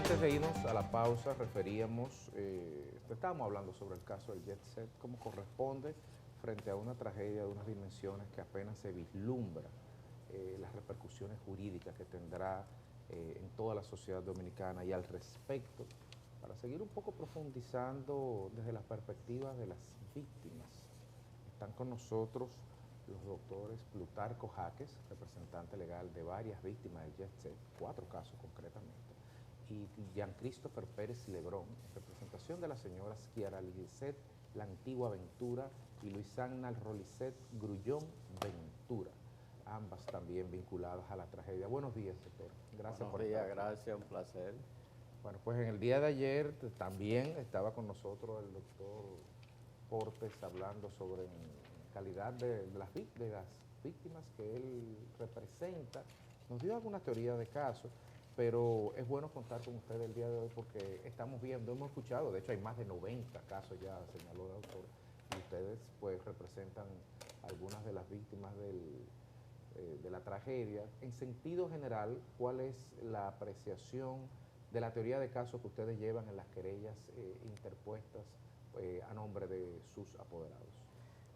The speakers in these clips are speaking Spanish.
Antes de irnos a la pausa, estábamos hablando sobre el caso del Jet Set, cómo corresponde frente a una tragedia de unas dimensiones que apenas se vislumbra las repercusiones jurídicas que tendrá en toda la sociedad dominicana. Y al respecto, para seguir un poco profundizando desde la perspectiva de las víctimas, están con nosotros los doctores Plutarco Jaques, representante legal de varias víctimas del Jet Set, 4 casos concretamente, y Jean Christopher Pérez Lebrón, en representación de las señoras Kiara Lisset La Antigua Ventura y Luisana Rolisset Grullón Ventura, ambas también vinculadas a la tragedia. Buenos días, doctor. Gracias por estar aquí. Gracias, un placer. Bueno, pues en el día de ayer también estaba con nosotros el doctor Portes hablando sobre calidad de las víctimas que él representa. Nos dio alguna teoría de casos, pero es bueno contar con usted el día de hoy porque estamos viendo, hemos escuchado, de hecho hay más de 90 casos ya, señaló el autor, y ustedes pues representan algunas de las víctimas de la tragedia. En sentido general, ¿cuál es la apreciación de la teoría de casos que ustedes llevan en las querellas interpuestas a nombre de sus apoderados?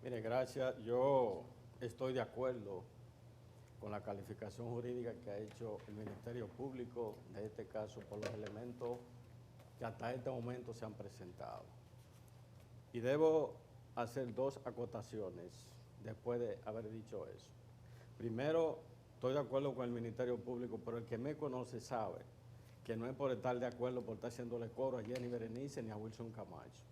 Mire, gracias. Yo estoy de acuerdo con la calificación jurídica que ha hecho el Ministerio Público de este caso por los elementos que hasta este momento se han presentado. Y debo hacer 2 acotaciones después de haber dicho eso. Primero, estoy de acuerdo con el Ministerio Público, pero el que me conoce sabe que no es por estar de acuerdo, por estar haciéndole coro a Jenny Berenice ni a Wilson Camacho.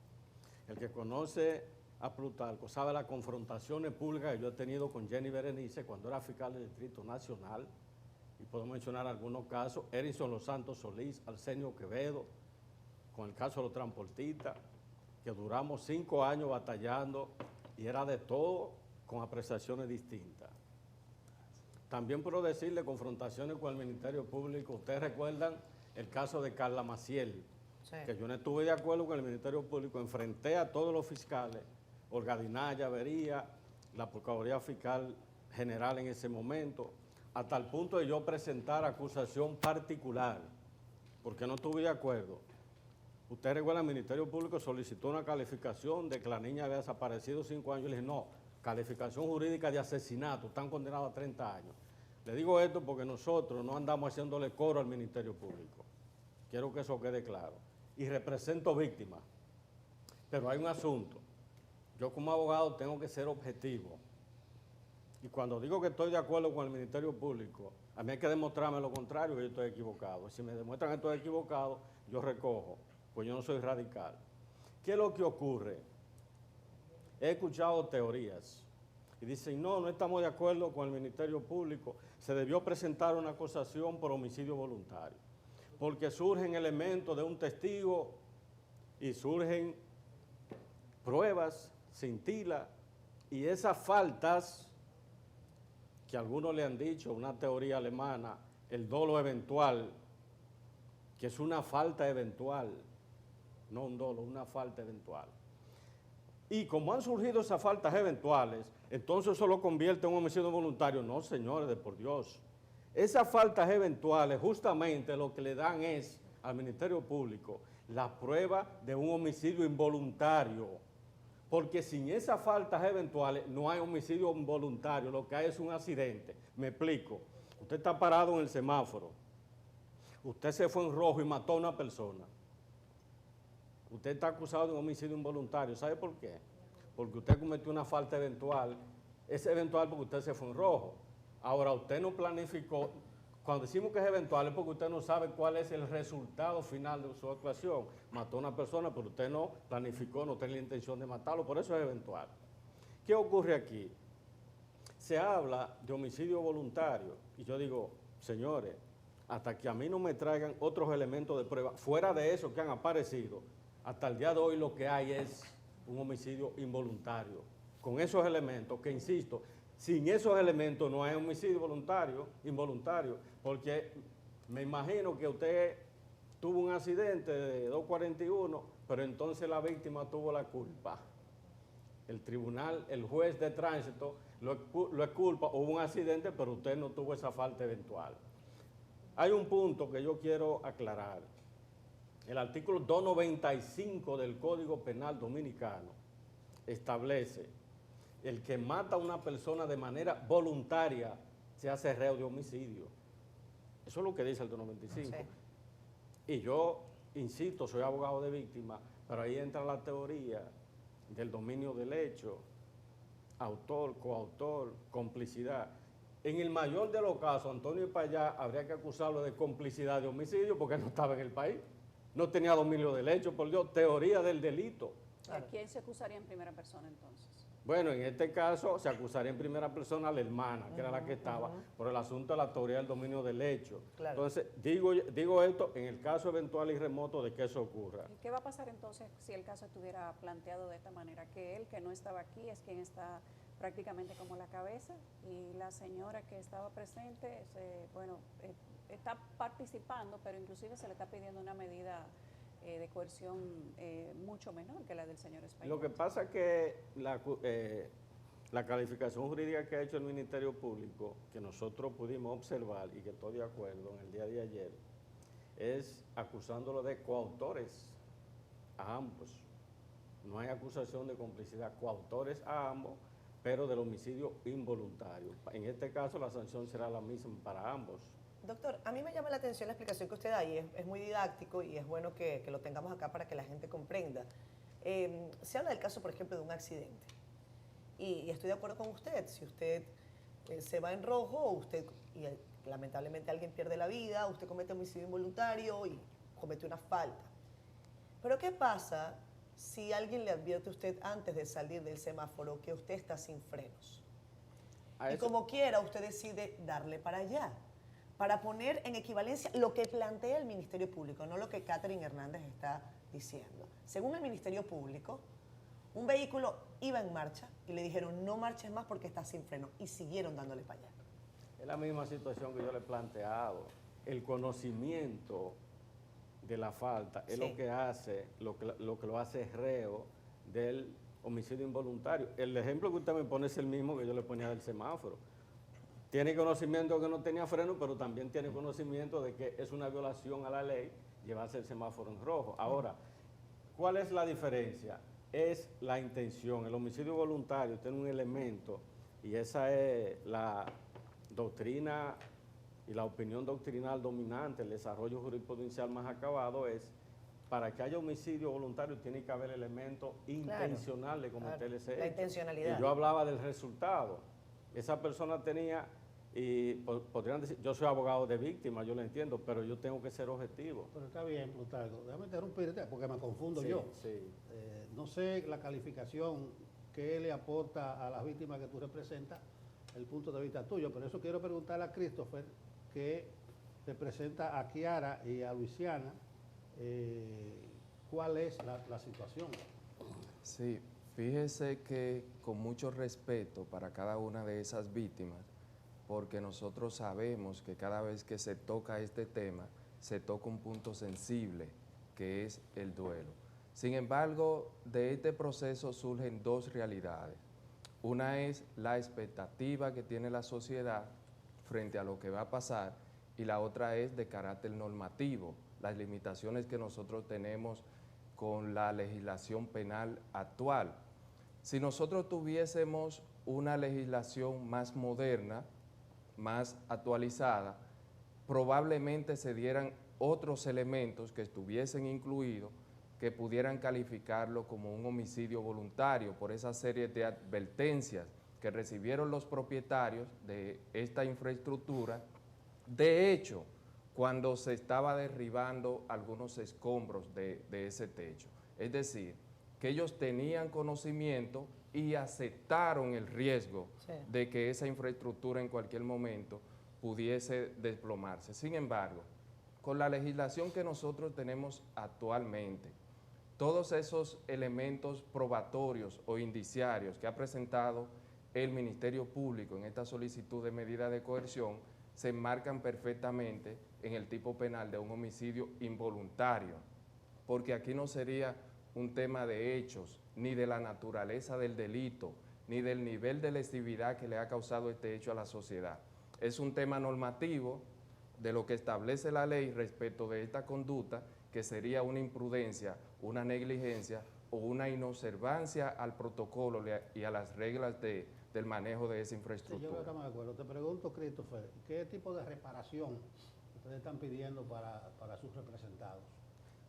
El que conoce a Plutarco sabe las confrontaciones públicas que yo he tenido con Jenny Berenice cuando era fiscal del Distrito Nacional, y puedo mencionar algunos casos: Erinson Los Santos Solís, Arsenio Quevedo, con el caso de los transportistas, que duramos 5 años batallando y era de todo con apreciaciones distintas. También puedo decirle confrontaciones con el Ministerio Público. Ustedes recuerdan el caso de Carla Maciel, sí, que yo no estuve de acuerdo con el Ministerio Público, enfrenté a todos los fiscales, Olga Dinaya Avería, la Procuraduría Fiscal General en ese momento, hasta el punto de yo presentar acusación particular, porque no estuve de acuerdo. Usted recuerda, el Ministerio Público solicitó una calificación de que la niña había desaparecido 5 años, y le dije, no, calificación jurídica de asesinato, están condenados a 30 años. Le digo esto porque nosotros no andamos haciéndole coro al Ministerio Público. Quiero que eso quede claro. Y represento víctimas. Pero hay un asunto. Yo como abogado tengo que ser objetivo. Y cuando digo que estoy de acuerdo con el Ministerio Público, a mí hay que demostrarme lo contrario, que yo estoy equivocado. Y si me demuestran que estoy equivocado, yo recojo, pues yo no soy radical. ¿Qué es lo que ocurre? He escuchado teorías y dicen, no estamos de acuerdo con el Ministerio Público, se debió presentar una acusación por homicidio voluntario, porque surgen elementos de un testigo y surgen pruebas, cintila, y esas faltas que algunos le han dicho, una teoría alemana, el dolo eventual, que es una falta eventual, no un dolo, una falta eventual. Y como han surgido esas faltas eventuales, entonces eso lo convierte en un homicidio voluntario. No, señores, de por Dios. Esas faltas eventuales justamente lo que le dan es al Ministerio Público la prueba de un homicidio involuntario. Porque sin esas faltas eventuales no hay homicidio involuntario, lo que hay es un accidente. Me explico. Usted está parado en el semáforo. Usted se fue en rojo y mató a una persona. Usted está acusado de un homicidio involuntario. ¿Sabe por qué? Porque usted cometió una falta eventual. Es eventual porque usted se fue en rojo. Ahora, usted no planificó. Cuando decimos que es eventual es porque usted no sabe cuál es el resultado final de su actuación. Mató a una persona, pero usted no planificó, no tenía la intención de matarlo. Por eso es eventual. ¿Qué ocurre aquí? Se habla de homicidio voluntario. Y yo digo, señores, hasta que a mí no me traigan otros elementos de prueba, fuera de esos que han aparecido, hasta el día de hoy lo que hay es un homicidio involuntario. Con esos elementos, que insisto, sin esos elementos no hay homicidio involuntario, porque me imagino que usted tuvo un accidente de 241, pero entonces la víctima tuvo la culpa. El tribunal, el juez de tránsito lo exculpa, hubo un accidente, pero usted no tuvo esa falta eventual. Hay un punto que yo quiero aclarar. El artículo 295 del Código Penal Dominicano establece: el que mata a una persona de manera voluntaria se hace reo de homicidio. Eso es lo que dice el 295. Sí. Y yo, insisto, soy abogado de víctima, pero ahí entra la teoría del dominio del hecho, autor, coautor, complicidad. En el mayor de los casos, Antonio Payá habría que acusarlo de complicidad de homicidio porque no estaba en el país. No tenía dominio del hecho, por Dios, teoría del delito. ¿A quién se acusaría en primera persona entonces? Bueno, en este caso se acusaría en primera persona a la hermana, que era la que estaba, por el asunto de la teoría del dominio del hecho. Claro. Entonces, digo esto en el caso eventual y remoto de que eso ocurra. ¿Y qué va a pasar entonces si el caso estuviera planteado de esta manera? Que él, que no estaba aquí, es quien está prácticamente como la cabeza, y la señora que estaba presente, está participando, pero inclusive se le está pidiendo una medida de coerción mucho menor que la del señor Español. Lo que pasa es que la calificación jurídica que ha hecho el Ministerio Público, que nosotros pudimos observar y que estoy de acuerdo en el día de ayer, es acusándolo de coautores a ambos. No hay acusación de complicidad, coautores a ambos, pero del homicidio involuntario. En este caso la sanción será la misma para ambos. Doctor, a mí me llama la atención la explicación que usted da y es muy didáctico y es bueno que lo tengamos acá para que la gente comprenda. Se habla del caso, por ejemplo, de un accidente y estoy de acuerdo con usted. Si usted se va en rojo y lamentablemente alguien pierde la vida, usted comete homicidio involuntario y comete una falta. Pero ¿qué pasa si alguien le advierte a usted antes de salir del semáforo que usted está sin frenos? Y como quiera usted decide darle para allá, para poner en equivalencia lo que plantea el Ministerio Público, no lo que Catherine Hernández está diciendo. Según el Ministerio Público, un vehículo iba en marcha y le dijeron no marches más porque está sin freno y siguieron dándole para allá. Es la misma situación que yo le he planteado. El conocimiento de la falta es lo que hace, lo que lo hace reo del homicidio involuntario. El ejemplo que usted me pone es el mismo que yo le ponía del semáforo. Tiene conocimiento de que no tenía freno, pero también tiene conocimiento de que es una violación a la ley llevarse el semáforo en rojo. Ahora, ¿cuál es la diferencia? Es la intención. El homicidio voluntario tiene un elemento, y esa es la doctrina y la opinión doctrinal dominante, el desarrollo jurisprudencial más acabado es: para que haya homicidio voluntario tiene que haber elementos intencionales de cometer ese hecho. La intencionalidad. Y yo hablaba del resultado. Esa persona tenía, y podrían decir, yo soy abogado de víctima, yo lo entiendo, pero yo tengo que ser objetivo. Pero está bien, Plutarco, déjame interrumpirte porque me confundo yo. Sí. No sé la calificación que le aporta a las víctimas que tú representas, el punto de vista tuyo, pero eso quiero preguntarle a Christopher, que representa a Kiara y a Luisiana, ¿cuál es la situación? Sí, fíjese que con mucho respeto para cada una de esas víctimas, porque nosotros sabemos que cada vez que se toca este tema, se toca un punto sensible, que es el duelo. Sin embargo, de este proceso surgen dos realidades. Una es la expectativa que tiene la sociedad frente a lo que va a pasar, y la otra es de carácter normativo, las limitaciones que nosotros tenemos con la legislación penal actual. Si nosotros tuviésemos una legislación más moderna, más actualizada, probablemente se dieran otros elementos que estuviesen incluidos que pudieran calificarlo como un homicidio voluntario por esa serie de advertencias que recibieron los propietarios de esta infraestructura. De hecho, cuando se estaba derribando algunos escombros de ese techo. Es decir, que ellos tenían conocimiento y aceptaron el riesgo de que esa infraestructura en cualquier momento pudiese desplomarse. Sin embargo, con la legislación que nosotros tenemos actualmente, todos esos elementos probatorios o indiciarios que ha presentado el Ministerio Público en esta solicitud de medida de coerción se enmarcan perfectamente en el tipo penal de un homicidio involuntario, porque aquí no sería un tema de hechos, ni de la naturaleza del delito, ni del nivel de lesividad que le ha causado este hecho a la sociedad. Es un tema normativo de lo que establece la ley respecto de esta conducta, que sería una imprudencia, una negligencia o una inobservancia al protocolo y a las reglas del manejo de esa Sí, yo creo que infraestructura. estamos de acuerdo. Te pregunto, Christopher, ¿qué tipo de reparación ustedes están pidiendo para sus representados?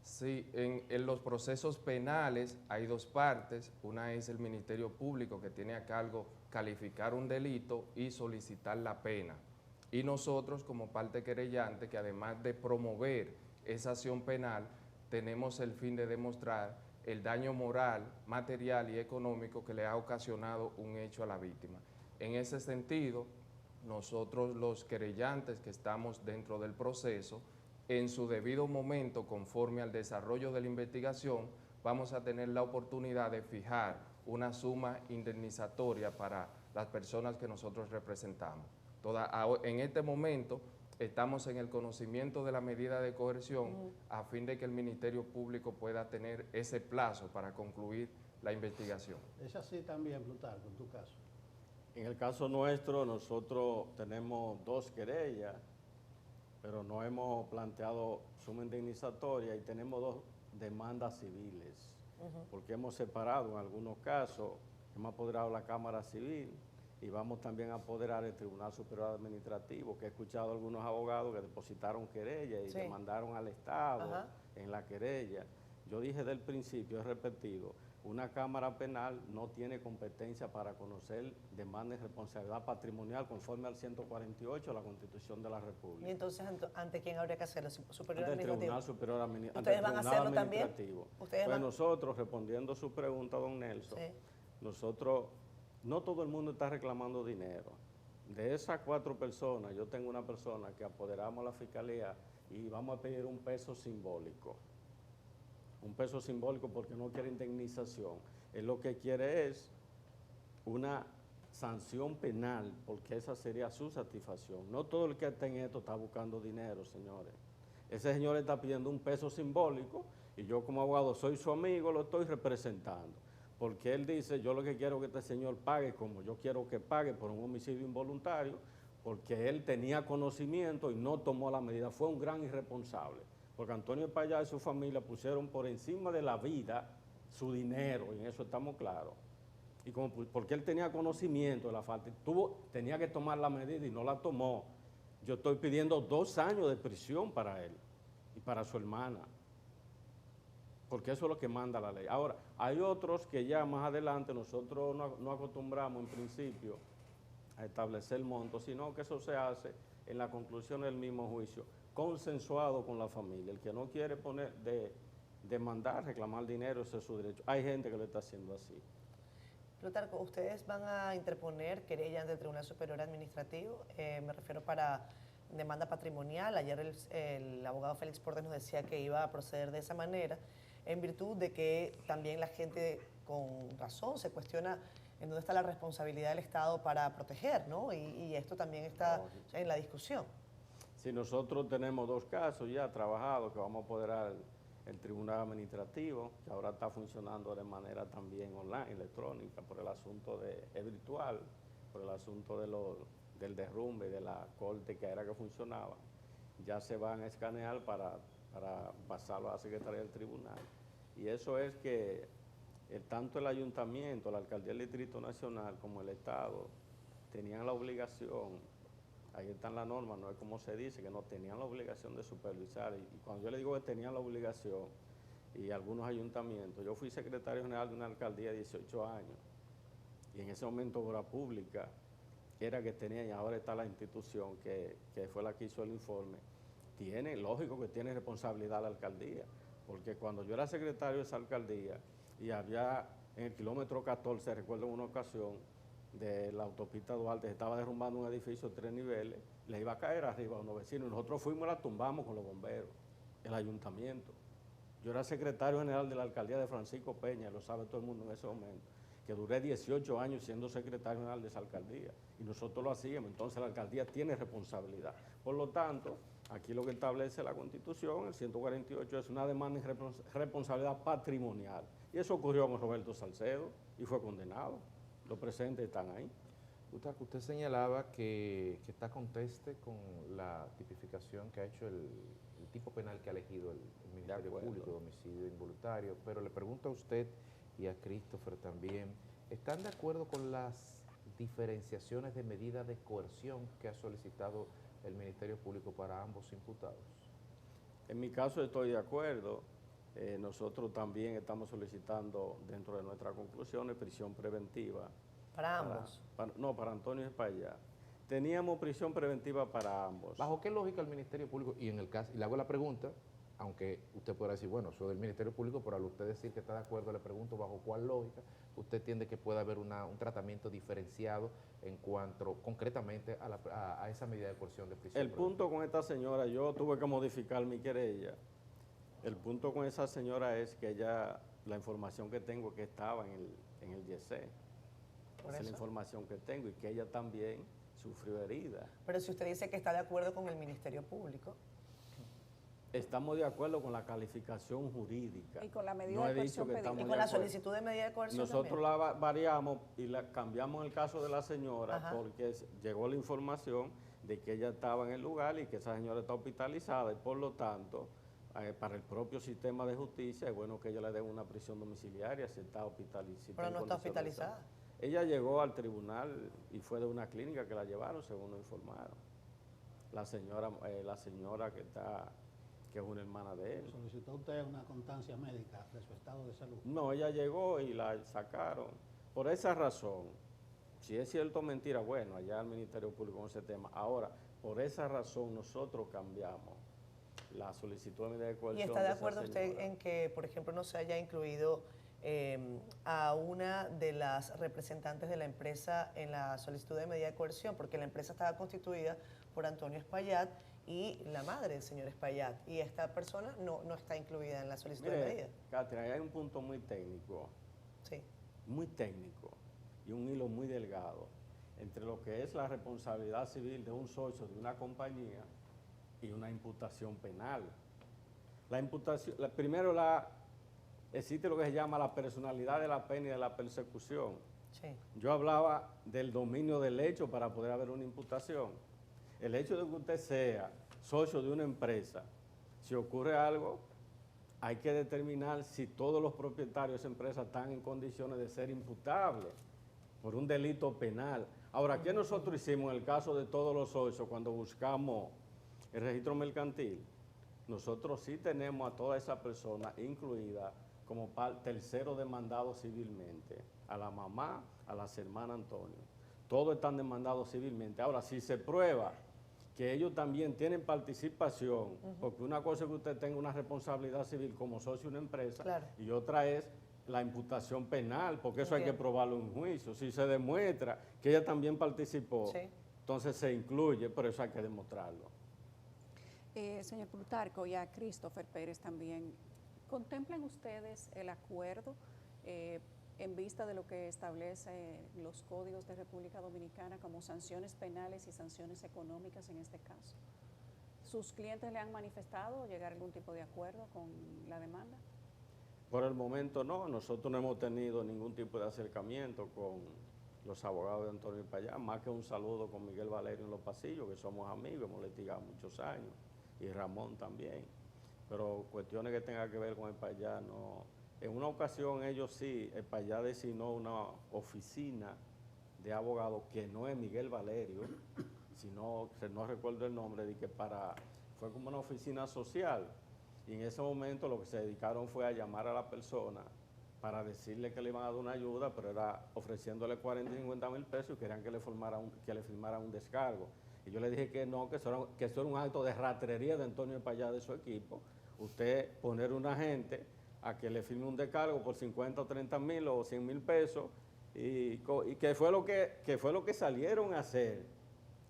Sí, en los procesos penales hay dos partes. Una es el Ministerio Público, que tiene a cargo calificar un delito y solicitar la pena. Y nosotros, como parte querellante, que además de promover esa acción penal, tenemos el fin de demostrar el daño moral, material y económico que le ha ocasionado un hecho a la víctima. En ese sentido, nosotros los querellantes que estamos dentro del proceso, en su debido momento, conforme al desarrollo de la investigación, vamos a tener la oportunidad de fijar una suma indemnizatoria para las personas que nosotros representamos. En este momento estamos en el conocimiento de la medida de coerción a fin de que el Ministerio Público pueda tener ese plazo para concluir la investigación. Es así también, Plutarco, en tu caso. En el caso nuestro, nosotros tenemos 2 querellas, pero no hemos planteado suma indemnizatoria y tenemos 2 demandas civiles, porque hemos separado en algunos casos, hemos apoderado la Cámara Civil y vamos también a apoderar el Tribunal Superior Administrativo, que he escuchado a algunos abogados que depositaron querella y Sí. demandaron al Estado Ajá. en la querella. Yo dije desde el principio, he repetido, una Cámara Penal no tiene competencia para conocer demandas de responsabilidad patrimonial conforme al 148 de la Constitución de la República. Y entonces, ¿ante quién habría que hacerlo? ¿Superior Ante el administrativo? Tribunal Superior ¿Ustedes ante el van a Tribunal hacerlo también? Administrativo. ¿Ustedes Pues van? nosotros, respondiendo su pregunta, don Nelson, Sí. nosotros, no todo el mundo está reclamando dinero. De esas 4 personas, yo tengo una persona que apoderamos a la Fiscalía y vamos a pedir un peso simbólico. Un peso simbólico porque no quiere indemnización. Él lo que quiere es una sanción penal, porque esa sería su satisfacción. No todo el que está en esto está buscando dinero, señores. Ese señor está pidiendo un peso simbólico y yo como abogado soy su amigo, lo estoy representando. Porque él dice, yo lo que quiero es que este señor pague como yo quiero que pague por un homicidio involuntario, porque él tenía conocimiento y no tomó la medida. Fue un gran irresponsable. Porque Antonio Payá y su familia pusieron por encima de la vida su dinero, y en eso estamos claros. Y porque él tenía conocimiento de la falta, tenía que tomar la medida y no la tomó. Yo estoy pidiendo 2 años de prisión para él y para su hermana, porque eso es lo que manda la ley. Ahora, hay otros que ya más adelante nosotros no acostumbramos en principio a establecer montos, sino que eso se hace en la conclusión del mismo juicio, consensuado con la familia. El que no quiere demandar, reclamar dinero, ese es su derecho. Hay gente que lo está haciendo así. Plutarco, ¿ustedes van a interponer querella ante el Tribunal Superior Administrativo? Me refiero para demanda patrimonial. Ayer el abogado Félix Portes nos decía que iba a proceder de esa manera, en virtud de que también la gente con razón se cuestiona en dónde está la responsabilidad del Estado para proteger, ¿no? Y esto también está en la discusión. Si nosotros tenemos 2 casos ya trabajados que vamos a apoderar el Tribunal Administrativo, que ahora está funcionando de manera también online, electrónica, por el asunto es virtual, por el asunto del derrumbe de la corte que era que funcionaba, ya se van a escanear para pasarlo a la Secretaría del Tribunal. Y eso es que tanto el Ayuntamiento, la Alcaldía del Distrito Nacional como el Estado tenían la obligación, ahí está en la norma, no es como se dice, que no tenían la obligación de supervisar. Y cuando yo le digo que tenían la obligación, y algunos ayuntamientos, yo fui secretario general de una alcaldía de 18 años, y en ese momento Obra Pública era que tenía, y ahora está la institución que fue la que hizo el informe, lógico que tiene responsabilidad la alcaldía, porque cuando yo era secretario de esa alcaldía, y había en el kilómetro 14, recuerdo en una ocasión, de la autopista Duarte, se estaba derrumbando un edificio de 3 niveles, le iba a caer arriba a unos vecinos, y nosotros fuimos y la tumbamos con los bomberos, el ayuntamiento. Yo era secretario general de la alcaldía de Francisco Peña, lo sabe todo el mundo en ese momento, que duré 18 años siendo secretario general de esa alcaldía, y nosotros lo hacíamos, entonces la alcaldía tiene responsabilidad. Por lo tanto, aquí lo que establece la Constitución, el 148, es una demanda de responsabilidad patrimonial, y eso ocurrió con Roberto Salcedo, y fue condenado. Los presentes están ahí. Usted señalaba que está conteste con la tipificación que ha hecho el tipo penal que ha elegido el Ministerio acuerdo. Público de homicidio involuntario, pero le pregunto a usted y a Christopher también, ¿están de acuerdo con las diferenciaciones de medida de coerción que ha solicitado el Ministerio Público para ambos imputados? En mi caso estoy de acuerdo. Nosotros también estamos solicitando dentro de nuestras conclusiones prisión preventiva. Para ambos. No, para Antonio Espaillat. Teníamos prisión preventiva para ambos. ¿Bajo qué lógica el Ministerio Público, y en el caso, y le hago la pregunta, aunque usted podrá decir, bueno, soy del Ministerio Público, pero al usted decir que está de acuerdo, le pregunto bajo cuál lógica usted entiende que puede haber un tratamiento diferenciado en cuanto concretamente a esa medida de coerción de prisión El preventiva? punto con esta señora, yo tuve que modificar mi querella. El punto con esa señora es que ella, la información que tengo es que estaba en el YC. Por Esa es la eso. información que tengo y que ella también sufrió herida. Pero si usted dice que está de acuerdo con el Ministerio Público, Estamos de acuerdo con la calificación jurídica. Y con la medida No de he dicho coerción que pedida. estamos y de con la acuerdo. solicitud de medida de coerción Nosotros también. la variamos y la cambiamos en el caso de la señora Ajá. porque llegó la información de que ella estaba en el lugar y que esa señora está hospitalizada y por lo tanto para el propio sistema de justicia es bueno que ella le den una prisión domiciliaria si está hospitalizada. Pero no está hospitalizada. Ella llegó al tribunal y fue de una clínica que la llevaron según nos informaron. La señora que es una hermana de él. ¿Solicitó usted una constancia médica de su estado de salud? No, ella llegó y la sacaron. Por esa razón, si es cierto o mentira, bueno, allá el Ministerio Público con ese tema. Ahora, por esa razón nosotros cambiamos la solicitud de medida de coerción. ¿Y está de esa acuerdo usted señora. en que, por ejemplo, no se haya incluido a una de las representantes de la empresa en la solicitud de medida de coerción? Porque la empresa estaba constituida por Antonio Espaillat y la madre del señor Espaillat, y esta persona no está incluida en la solicitud de medida. Mire, Catherine, hay un punto muy técnico y un hilo muy delgado entre lo que es la responsabilidad civil de un socio de una compañía y una imputación penal. La imputación, primero existe lo que se llama la personalidad de la pena y de la persecución. Sí. Yo hablaba del dominio del hecho para poder haber una imputación. El hecho de que usted sea socio de una empresa, si ocurre algo, hay que determinar si todos los propietarios de esa empresa están en condiciones de ser imputables por un delito penal. Ahora, ¿qué nosotros hicimos en el caso de todos los socios cuando buscamos el registro mercantil? Nosotros sí tenemos a toda esa persona incluida como tercero demandado civilmente, a la mamá, a las hermanas Antonio. Todos están demandados civilmente. Ahora, si se prueba que ellos también tienen participación, porque una cosa es que usted tenga una responsabilidad civil como socio de una empresa, Claro. y otra es la imputación penal, porque eso hay que Entiendo. probarlo en juicio. Si se demuestra que ella también participó, Sí. entonces se incluye, pero eso hay que demostrarlo. Señor Plutarco y a Christopher Pérez también, ¿contemplan ustedes el acuerdo en vista de lo que establece los códigos de República Dominicana como sanciones penales y sanciones económicas en este caso? ¿Sus clientes le han manifestado llegar a algún tipo de acuerdo con la demanda? Por el momento no, nosotros no hemos tenido ningún tipo de acercamiento con los abogados de Antonio Espaillat, más que un saludo con Miguel Valerio en los pasillos, que somos amigos, hemos litigado muchos años, y Ramón también. Pero cuestiones que tengan que ver con Espaillat, no. En una ocasión ellos sí, Espaillat designó una oficina de abogados que no es Miguel Valerio, sino, no recuerdo el nombre, de que fue como una oficina social. Y en ese momento lo que se dedicaron fue a llamar a la persona para decirle que le iban a dar una ayuda, pero era ofreciéndole 40 y 50 mil pesos y querían que le firmaran un descargo. Y yo le dije que no, que eso era un acto de ratrería de Antonio Espaillat de su equipo. Usted poner un agente a que le firme un descargo por 50 o 30 mil o 100 mil pesos y que fue lo que salieron a hacer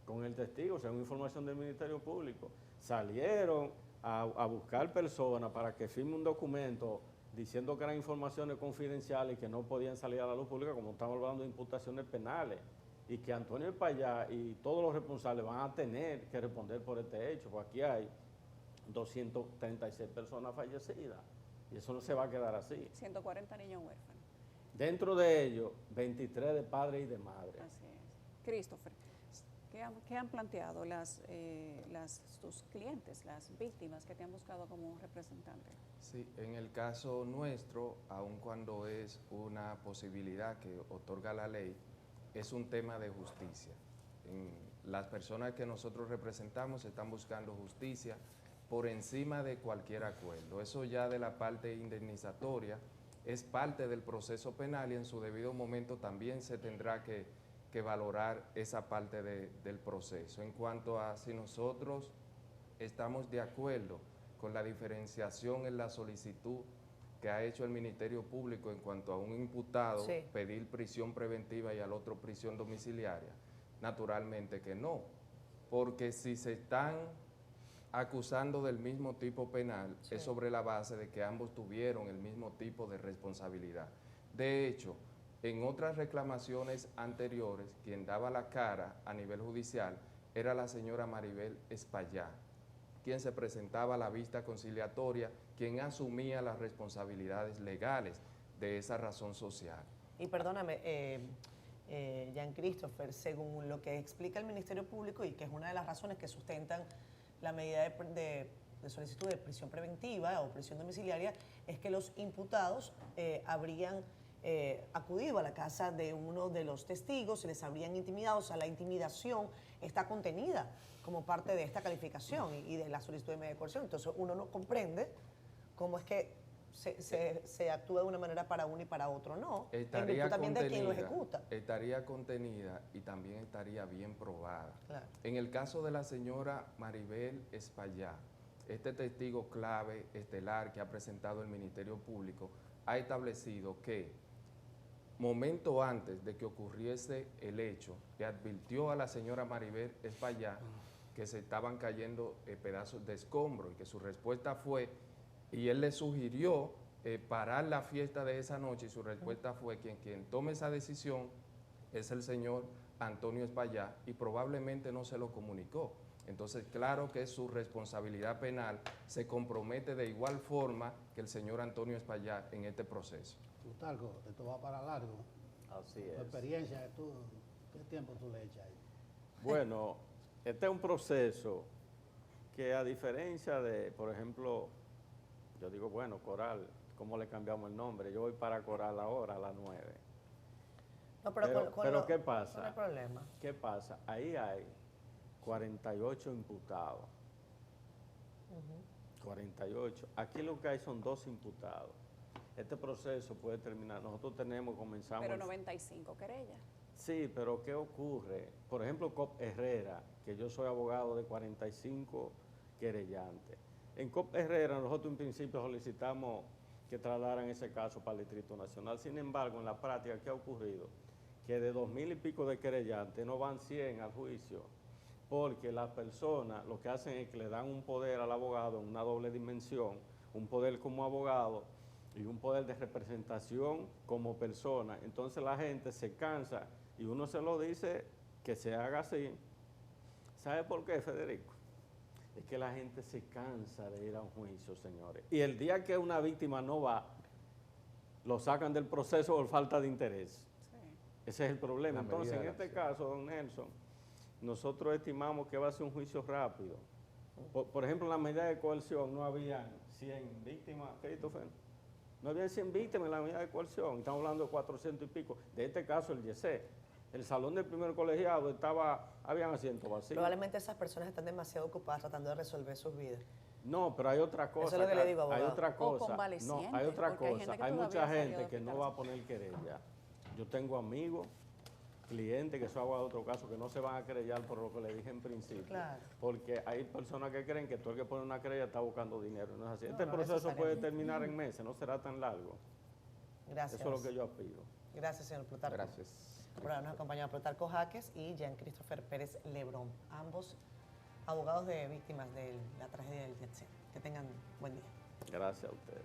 con el testigo, según información del Ministerio Público. Salieron a buscar personas para que firme un documento diciendo que eran informaciones confidenciales y que no podían salir a la luz pública, como estamos hablando de imputaciones penales, y que Antonio Espaillat y todos los responsables van a tener que responder por este hecho, porque aquí hay 236 personas fallecidas, y eso no se va a quedar así. 140 niños huérfanos. Dentro de ellos, 23 de padres y de madres. Así es. Christopher, ¿qué han planteado tus clientes, las víctimas que te han buscado como representante? Sí, en el caso nuestro, aun cuando es una posibilidad que otorga la ley, es un tema de justicia. Las personas que nosotros representamos están buscando justicia por encima de cualquier acuerdo. Eso ya de la parte indemnizatoria es parte del proceso penal y en su debido momento también se tendrá que valorar esa parte del proceso. En cuanto a si nosotros estamos de acuerdo con la diferenciación en la solicitud que ha hecho el Ministerio Público en cuanto a un imputado Sí. pedir prisión preventiva y al otro prisión domiciliaria, naturalmente que no, porque si se están acusando del mismo tipo penal, Sí. es sobre la base de que ambos tuvieron el mismo tipo de responsabilidad. De hecho, en otras reclamaciones anteriores, quien daba la cara a nivel judicial era la señora Maribel Espaillá, quien se presentaba a la vista conciliatoria, quien asumía las responsabilidades legales de esa razón social. Y perdóname, Jean Christopher, según lo que explica el Ministerio Público y que es una de las razones que sustentan la medida de solicitud de prisión preventiva o prisión domiciliaria, es que los imputados habrían acudido a la casa de uno de los testigos, se les habrían intimidado, o sea, la intimidación está contenida como parte de esta calificación y de la solicitud de medida de coerción. Entonces uno no comprende cómo es que se actúa de una manera para uno y para otro no, en virtud también de quien lo ejecuta. Estaría contenida y también estaría bien probada. Claro. En el caso de la señora Maribel Espaillá, este testigo clave estelar que ha presentado el Ministerio Público ha establecido que momento antes de que ocurriese el hecho, le advirtió a la señora Maribel Espaillá que se estaban cayendo pedazos de escombro y que su respuesta fue, y él le sugirió parar la fiesta de esa noche y su respuesta fue que quien tome esa decisión es el señor Antonio Espaillá y probablemente no se lo comunicó. Entonces, claro que su responsabilidad penal se compromete de igual forma que el señor Antonio Espaillá en este proceso. Talco, esto va para largo. Así Tu es. experiencia, ¿qué tiempo tú le echas ahí? Bueno, este es un proceso que a diferencia de, por ejemplo, yo digo, bueno, Coral, ¿cómo le cambiamos el nombre? Yo voy para Coral ahora a las 9. No, Pero ¿qué pasa? No hay problema. ¿Qué pasa? Ahí hay 48 imputados. 48. Aquí lo que hay son 2 imputados. Este proceso puede terminar. Nosotros comenzamos... Pero 95 querellas. Sí, pero ¿qué ocurre? Por ejemplo, COP Herrera, que yo soy abogado de 45 querellantes. En COP Herrera nosotros en principio solicitamos que trasladaran ese caso para el Distrito Nacional. Sin embargo, en la práctica, ¿qué ha ocurrido? Que de 2,000 y pico de querellantes no van 100 al juicio, porque las personas lo que hacen es que le dan un poder al abogado en una doble dimensión, un poder como abogado y un poder de representación como persona. Entonces la gente se cansa y uno se lo dice que se haga así. ¿Sabe por qué, Federico? Es que la gente se cansa de ir a un juicio, señores. Y el día que una víctima no va, lo sacan del proceso por falta de interés. Sí. Ese es el problema. La Entonces, en medida de este la caso, don Nelson, nosotros estimamos que va a ser un juicio rápido. Por ejemplo, en la medida de coerción no había 100 víctimas, Christopher. No había 100 víctimas en la medida de coerción. Estamos hablando de 400 y pico. De este caso, el YESE. El salón del primer colegiado habían asientos vacíos. Probablemente esas personas están demasiado ocupadas tratando de resolver sus vidas. No, pero hay otra cosa. Eso es lo que le digo, Hay abogado. otra O cosa. convalecientes, No, hay otra porque hay gente cosa. que Hay todavía mucha salió de gente que no hospital. va a poner querella. Yo tengo amigos, clientes que son abogados de otro caso que no se van a querellar por lo que le dije en principio. Claro. Porque hay personas que creen que todo el que pone una querella está buscando dinero. No es así. No, Este no proceso puede necesariamente. terminar en meses, no será tan largo. Gracias. Eso es lo que yo aspiro. Gracias, señor Plutarco. Gracias. Por habernos acompañado Plutarco Jaques y Jean Christopher Pérez Lebrón, ambos abogados de víctimas de la tragedia del Jet Set. Que tengan buen día. Gracias a ustedes.